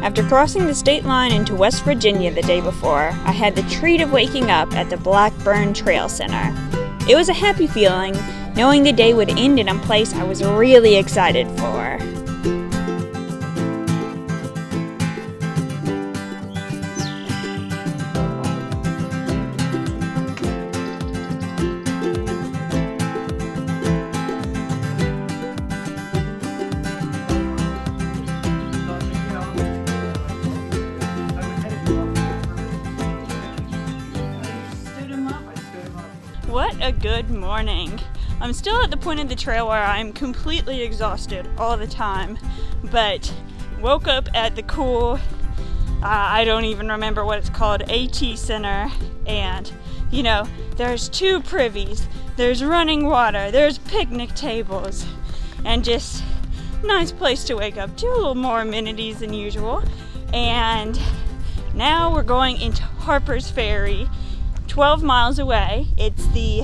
After crossing the state line into West Virginia the day before, I had the treat of waking up at the Blackburn Trail Center. It was a happy feeling, knowing the day would end in a place I was really excited for. What a good morning. I'm still at the point of the trail where I'm completely exhausted all the time, but woke up at the cool, I don't even remember what it's called, AT Center, and you know, there's 2 privies, there's running water, there's picnic tables, and just nice place to wake up to, a little more amenities than usual. And now we're going into Harper's Ferry, 12 miles away. It's the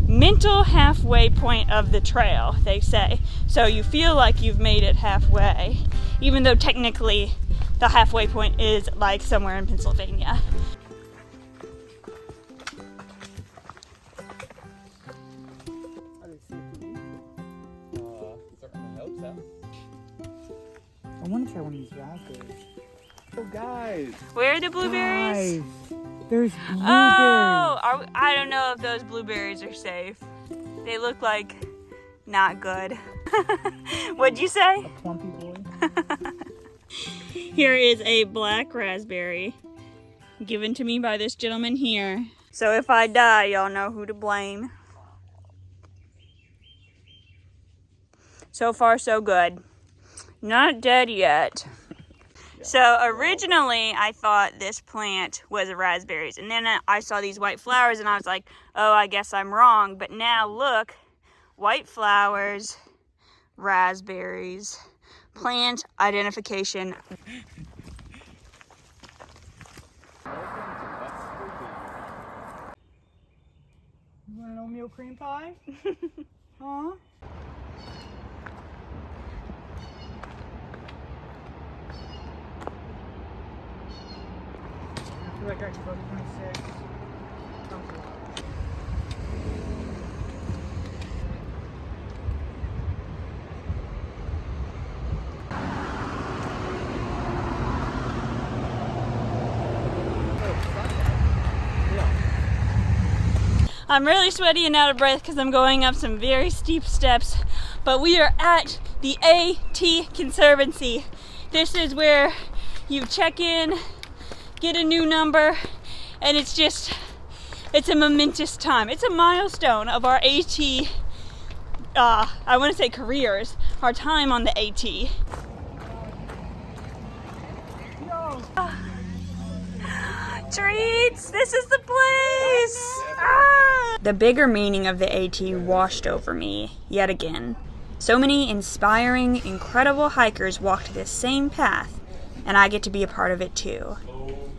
mental halfway point of the trail, they say. So you feel like you've made it halfway, even though technically the halfway point is like somewhere in Pennsylvania. I want to try one of these raspberries. Oh, guys! Where are the blueberries? Guys, there's blueberries. Oh, I don't know if those blueberries are safe. They look like not good. What'd you say? A plumpy boy. Here is a black raspberry given to me by this gentleman here. So if I die, y'all know who to blame. So far, so good. Not dead yet. So originally I thought this plant was raspberries, and then I saw these white flowers and I was like, oh, I guess I'm wrong. But now look, white flowers, raspberries, plant identification. You want an oatmeal cream pie? Huh? I feel like I can go to 26. I'm really sweaty and out of breath because I'm going up some very steep steps, but we are at the AT Conservancy. This is where you check in, get a new number, and it's a momentous time. It's a milestone of our AT, I want to say careers, our time on the AT. Treats! This is the place! Ah! The bigger meaning of the AT washed over me yet again. So many inspiring, incredible hikers walked this same path, and I get to be a part of it too.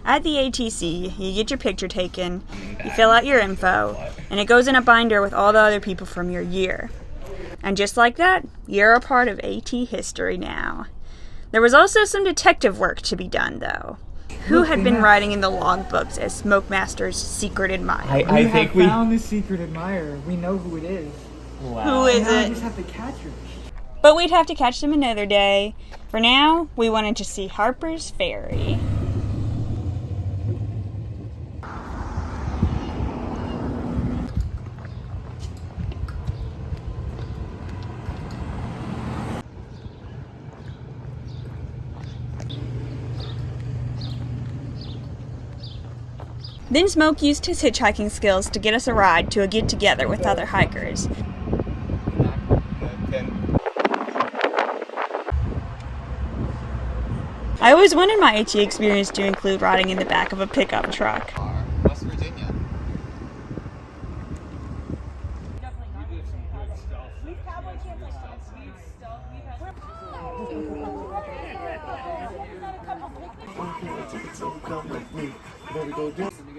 At the ATC, you get your picture taken, you fill out your info, and it goes in a binder with all the other people from your year. And just like that, you're a part of AT history now. There was also some detective work to be done, though. Who had been writing in the logbooks as Smoke Master's secret admirer? I think we found the secret admirer. We know who it is. Wow. Who is now it? We just have to catch her. But we'd have to catch them another day. For now, we wanted to see Harper's Ferry. Then Smoke used his hitchhiking skills to get us a ride to a get-together with other hikers. I always wanted my AT experience to include riding in the back of a pickup truck. West Virginia.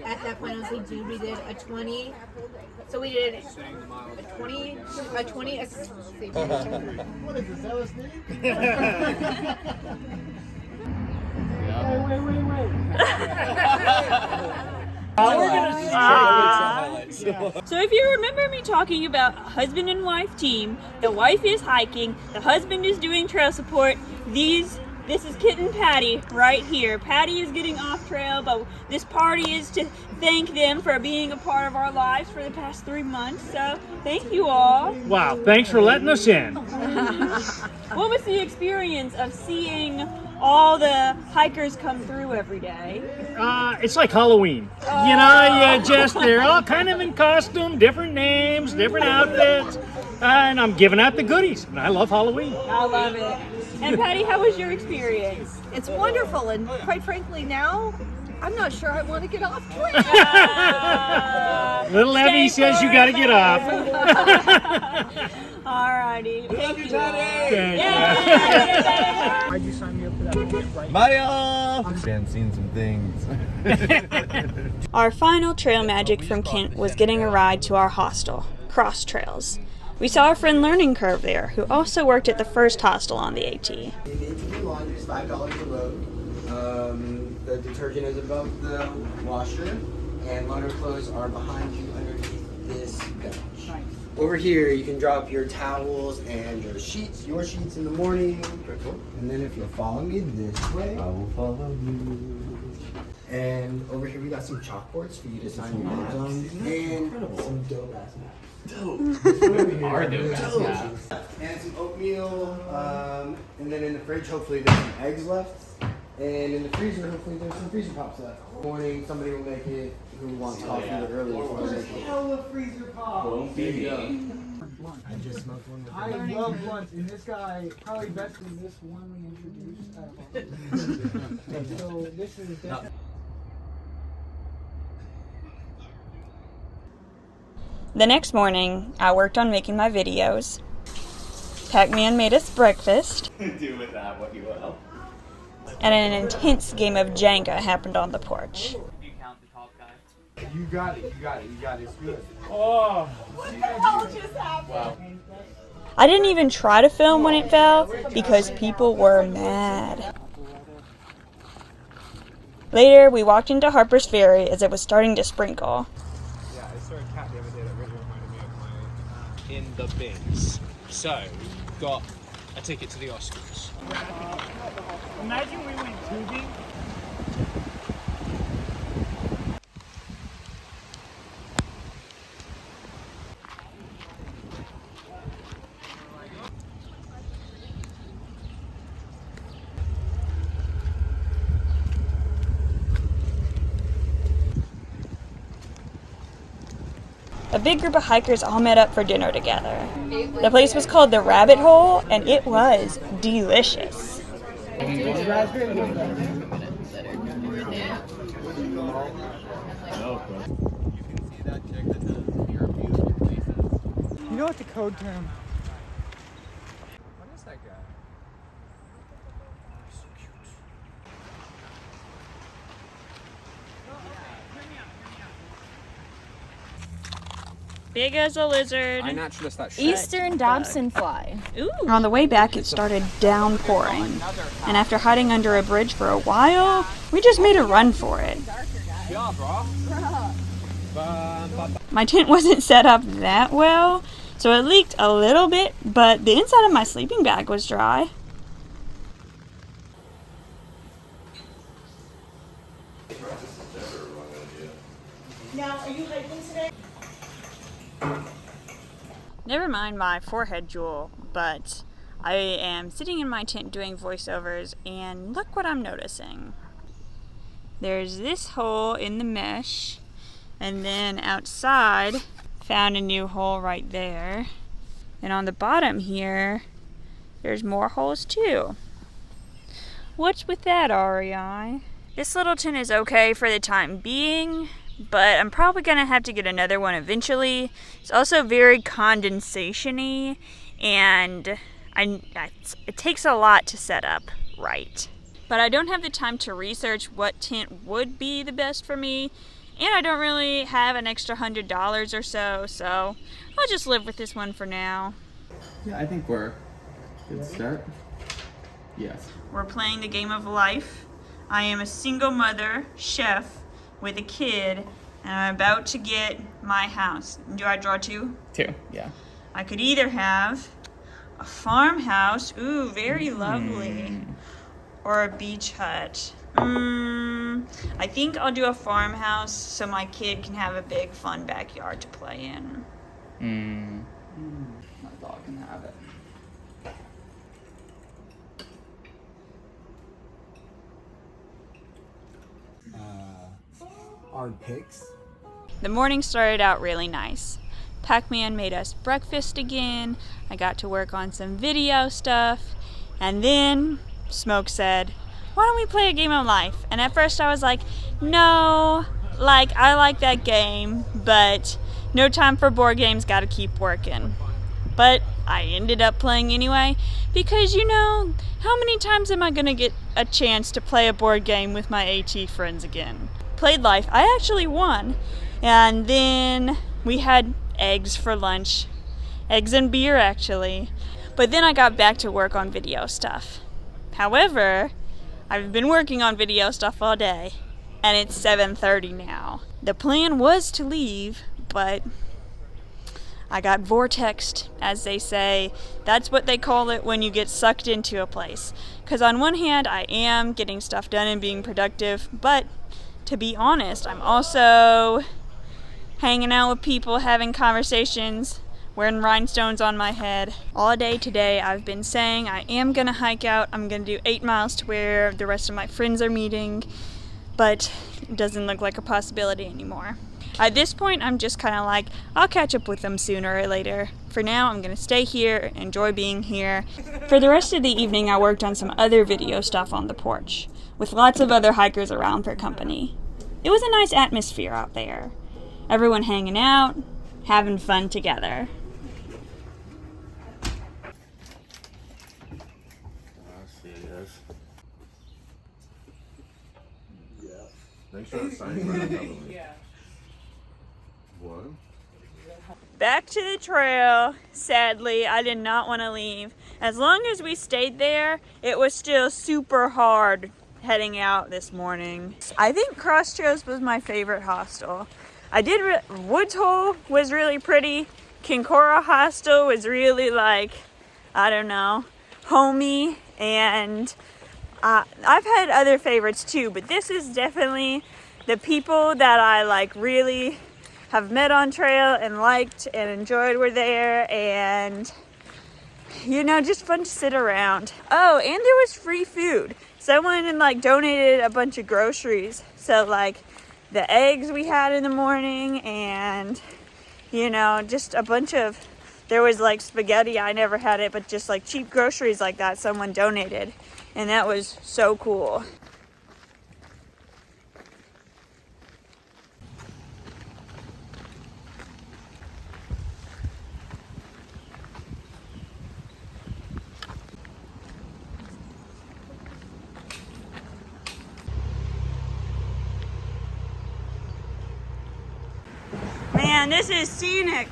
At that point, I was like, dude, we did a 20. So we did a 20, What is this, LSD? Yeah. So if you remember me talking about a husband and wife team, the wife is hiking, the husband is doing trail support. This is Kitten Patty right here. Patty is getting off trail, but this party is to thank them for being a part of our lives for the past 3 months. So thank you all. Wow, thanks for letting us in. What was the experience of seeing all the hikers come through every day? It's like Halloween. You know, they're all kind of in costume, different names, different outfits, and I'm giving out the goodies. And I love Halloween. I love it. And Patty, how was your experience? It's wonderful, and quite frankly now, I'm not sure I want to get off trail. Little Evie says you got to get off. Alrighty. Thank you. Why'd you sign me up for that moment right Mario! I've seen some things. Our final trail magic from Kent was getting a ride to our hostel, Cross Trails. We saw our friend Learning Curve there, who also worked at the first hostel on the AT. The AT laundry is $5 a load. The detergent is above the washer, and laundry clothes are behind you underneath this bench. Over here, you can drop your towels and your sheets in the morning. And then if you'll follow me this way, I will follow you. And over here, we got some chalkboards for you to sign your names on, and some dope ass maps. And some oatmeal, and then in the fridge, hopefully there's some eggs left, and in the freezer, hopefully there's some freezer pops left. Morning, somebody will make it who wants coffee early. Hella freezer pop. I just smoked one. I love blunts, and this guy probably best in this one we introduced out of all. So this is definitely. The next morning, I worked on making my videos. Pac-Man made us breakfast. Do with that what you will. And an intense game of Jenga happened on the porch. You count the top guy. You got it. It's good. Oh, Wow. I didn't even try to film when it fell because people were mad. Later, we walked into Harper's Ferry as it was starting to sprinkle. Yeah, I saw a cat the other day that really reminded me of my in the bins. So, got a ticket to the Oscars. imagine we went tubing. A big group of hikers all met up for dinner together. The place was called the Rabbit Hole, and it was delicious. You know what the code term? What is that guy? So cute. Big as a lizard. I naturalist that shit. Eastern Dobson fly. Ooh. On the way back, it started downpouring. And after hiding under a bridge for a while, we just made a run for it. Yeah, bro. My tent wasn't set up that well, so it leaked a little bit, but the inside of my sleeping bag was dry. Now, are you hiking today? Never mind my forehead jewel, but I am sitting in my tent doing voiceovers, and look what I'm noticing. There's this hole in the mesh, and then outside, found a new hole right there. And on the bottom here, there's more holes too. What's with that, REI? This little tent is okay for the time being, but I'm probably gonna have to get another one eventually. It's also very condensation-y, and it takes a lot to set up right. But I don't have the time to research what tent would be the best for me, and I don't really have an extra $100 or so, so I'll just live with this one for now. Yeah, I think we're good start. Yes. We're playing the game of life. I am a single mother, chef, with a kid, and I'm about to get my house. Do I draw two? Two, yeah. I could either have a farmhouse, ooh, very lovely, or a beach hut. I think I'll do a farmhouse so my kid can have a big fun backyard to play in. My dog can have it. Our picks. The morning started out really nice. Pac-Man made us breakfast again. I got to work on some video stuff. And then Smoke said, why don't we play a game of life? And at first I was like, no, like I like that game, but no time for board games, gotta keep working. But I ended up playing anyway because, you know, how many times am I gonna get a chance to play a board game with my AT friends again? Played life. I actually won. And then we had eggs for lunch. Eggs and beer, actually. But then I got back to work on video stuff. However, I've been working on video stuff all day, and it's 7:30 now. The plan was to leave, but I got vortexed, as they say. That's what they call it when you get sucked into a place. Because on one hand, I am getting stuff done and being productive, but to be honest, I'm also hanging out with people, having conversations, wearing rhinestones on my head. All day today I've been saying I am gonna hike out. I'm gonna do 8 miles to where the rest of my friends are meeting, but it doesn't look like a possibility anymore. At this point I'm just kind of like, I'll catch up with them sooner or later. For now I'm gonna stay here, enjoy being here. For the rest of the evening I worked on some other video stuff on the porch, with lots of other hikers around for company. It was a nice atmosphere out there. Everyone hanging out, having fun together. Make sure it's signed right on top of it. Yeah. What? Back to the trail. Sadly, I did not want to leave. As long as we stayed there, it was still super hard heading out this morning. I think Cross Trails was my favorite hostel. Woods Hole was really pretty. Kinkora Hostel was really like, I don't know, homey, and I've had other favorites too, but this is definitely the people that I like really have met on trail and liked and enjoyed were there, and you know, just fun to sit around. Oh, and there was free food. Someone like donated a bunch of groceries, so like the eggs we had in the morning, and you know, just a bunch of, there was like spaghetti, I never had it, but just like cheap groceries like that someone donated, and that was so cool. Man, this is scenic.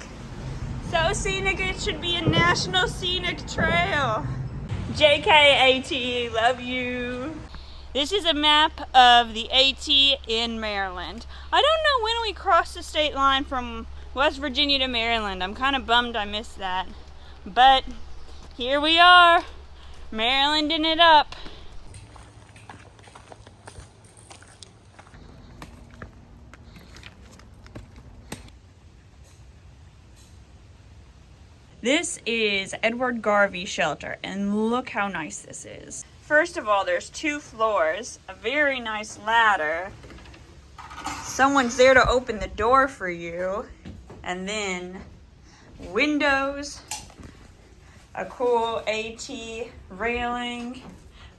So scenic it should be a national scenic trail. JK AT, love you. This is a map of the AT in Maryland. I don't know when we crossed the state line from West Virginia to Maryland. I'm kind of bummed I missed that. But here we are, Marylanding it up. This is Edward Garvey Shelter, and look how nice this is. First of all, there's 2 floors, a very nice ladder. Someone's there to open the door for you, and then windows, a cool AT railing,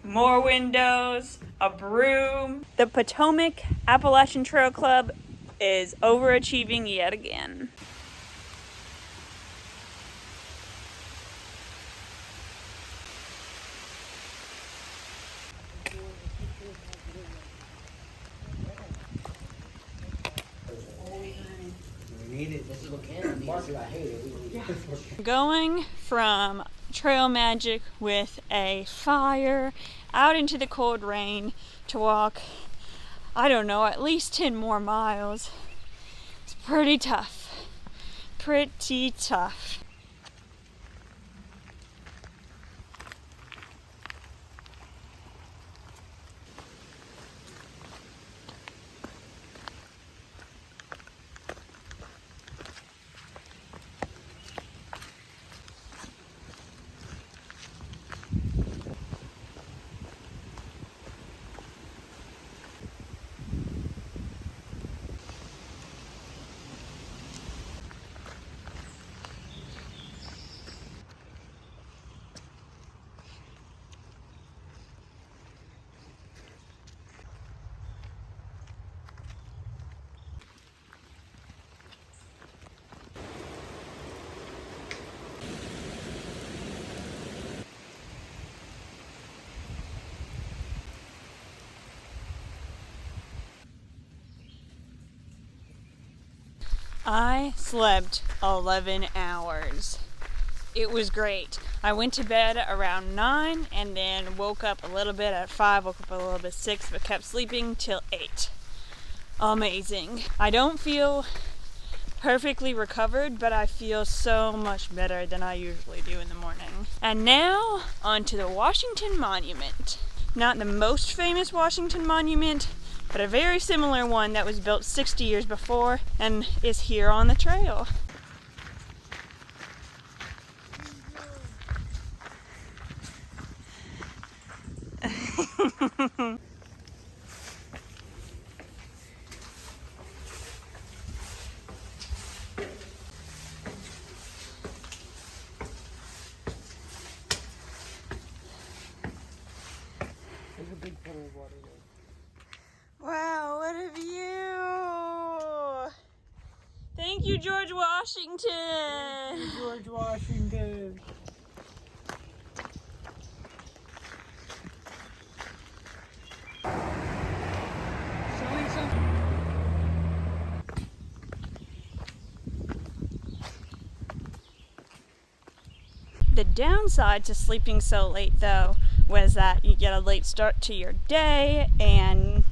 more windows, a broom. The Potomac Appalachian Trail Club is overachieving yet again. Going from trail magic with a fire out into the cold rain to walk, I don't know, at least 10 more miles. It's pretty tough. Pretty tough. I slept 11 hours. It was great. I went to bed around 9 and then woke up a little bit at 5, woke up a little bit at 6, but kept sleeping till 8. Amazing. I don't feel perfectly recovered, but I feel so much better than I usually do in the morning. And now, onto the Washington Monument. Not the most famous Washington Monument, but a very similar one that was built 60 years before and is here on the trail. There's a big puddle of water there. Wow, what a view! Thank you, George Washington! George Washington. The downside to sleeping so late, though, was that you get a late start to your day and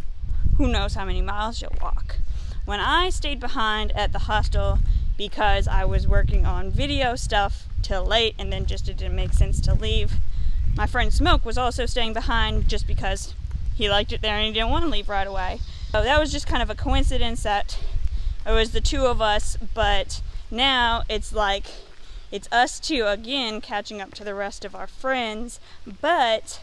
who knows how many miles you'll walk. When I stayed behind at the hostel because I was working on video stuff till late and then just it didn't make sense to leave, my friend Smoke was also staying behind just because he liked it there and he didn't want to leave right away. So that was just kind of a coincidence that it was the two of us, but now it's like it's us two again catching up to the rest of our friends. But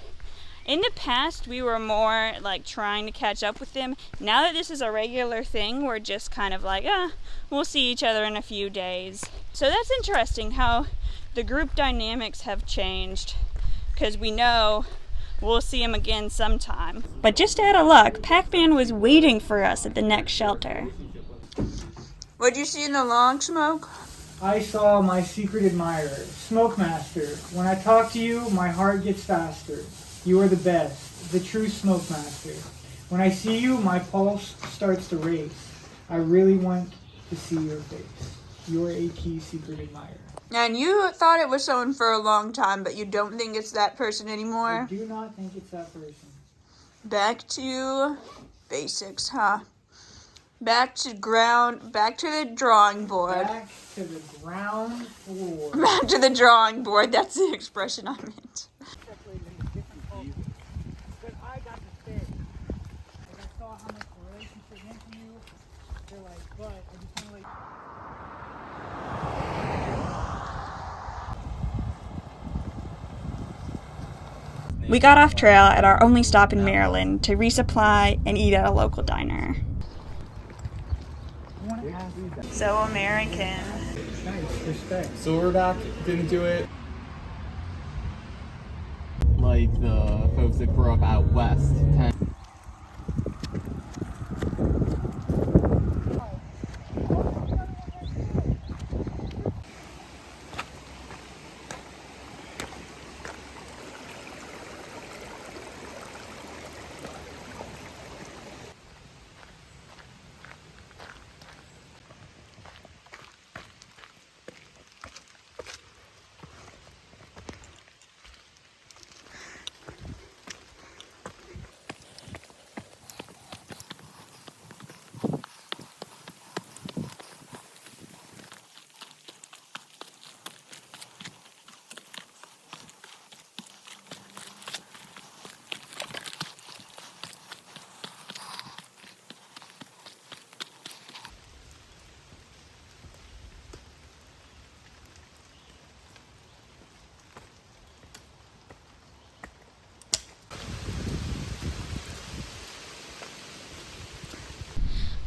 in the past we were more like trying to catch up with them. Now that this is a regular thing, we're just kind of like, we'll see each other in a few days. So that's interesting how the group dynamics have changed, because we know we'll see him again sometime. But just out of luck, Pac-Man was waiting for us at the next shelter. What'd you see in the log, Smoke? I saw my secret admirer, Smoke Master. When I talk to you, my heart gets faster. You are the best, the true Smoke Master. When I see you, my pulse starts to race. I really want to see your face. Your AT secret admirer. And you thought it was someone for a long time, but you don't think it's that person anymore? I do not think it's that person. Back to basics, huh? Back to the drawing board. Back to the ground floor. Back to the drawing board, that's the expression I meant. But I got to stay. Like I saw how much the relationship meant to you. They're like, but I just want to We got off trail at our only stop in Maryland to resupply and eat at a local diner. So American. Nice, respect. Silverback didn't do it. Like the folks that grew up out west.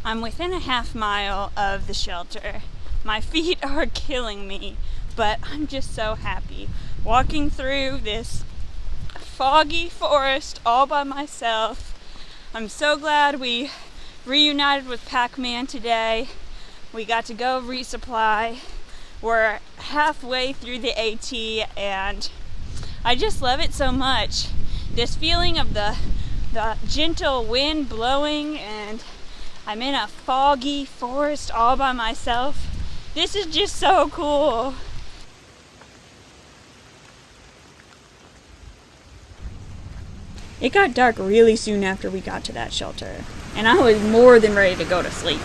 I'm within a half mile of the shelter. My feet are killing me, but I'm just so happy. Walking through this foggy forest all by myself. I'm so glad we reunited with Pac-Man today. We got to go resupply. We're halfway through the AT and I just love it so much. This feeling of the gentle wind blowing and I'm in a foggy forest all by myself. This is just so cool. It got dark really soon after we got to that shelter, and I was more than ready to go to sleep.